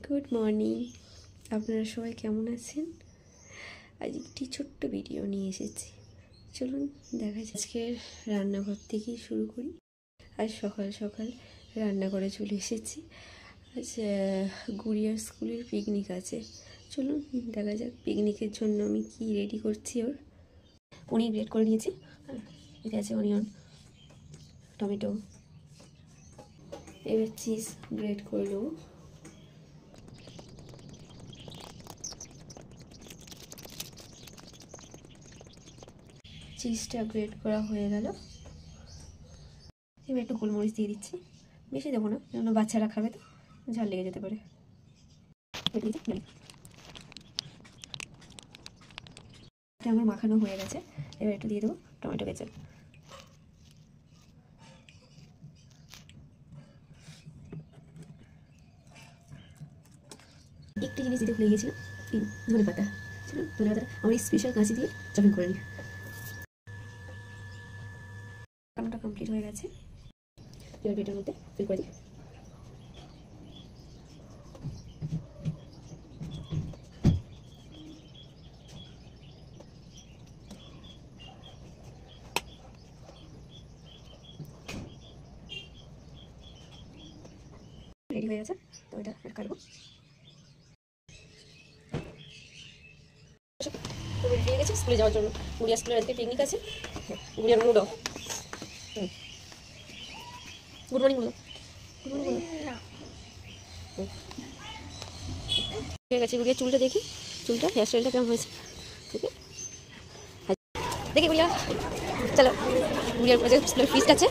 Good morning, আপনারা সবাই কেমন আছেন? আজ একটি ছোট্ট ভিডিও নিয়ে এসেছি, চলুন দেখা যাক। আজকে রান্নাঘর থেকেই শুরু করি। আজ সকাল সকাল রান্নাঘরে চলে এসেছি। আজ গুড়িয়ার স্কুলের পিকনিক আছে, চলুন দেখা যাক পিকনিকের জন্য আমি কি রেডি করছি। ওর পনির গ্রেট করে নিয়েছি, এতে আছে অনিয়ন, টমেটো, এবার চিজ গ্রেট করে নেবো। চিজটা গ্রেট করা হয়ে গেল, এবার একটু গোলমরিচ দিয়ে দিচ্ছি, বেশি দেবো না, কারণ বাচ্চারা খাবে তো ঝাল লেগে যেতে পারে। এটা আমার মাখানো হয়ে গেছে, এবার একটু দিয়ে দেবো টমেটো কেচাপ। একটি জিনিস দিতে ভুলে গিয়েছিলাম, ধনে পাতা। চলুন ধনে পাতাটা আমার স্পেশাল কাঁচি দিয়ে চপিং করে নিই। রান্নাটা কমপ্লিট হয়ে গেছে, এবার প্লেটের মধ্যে ফিল করে দিই। রেডি হয়ে গেছে, তো এটা কাটবো। রেডি হয়ে গেছে স্কুলে যাওয়ার জন্য। গুড়িয়া স্কুলের আজকে পিকনিক আছে। গুড়িয়ার মুডো। গুড মর্নিং বলো, গুড মর্নিং বলো। হয়ে গেছে গুড়িয়ার চুলটা দেখি, চুলটা হেয়ার স্টাইলটা কেমন হয়েছে দেখি গুড়িয়া। চলো গুড়িয়ার স্কুলের ফিস্ট আছে।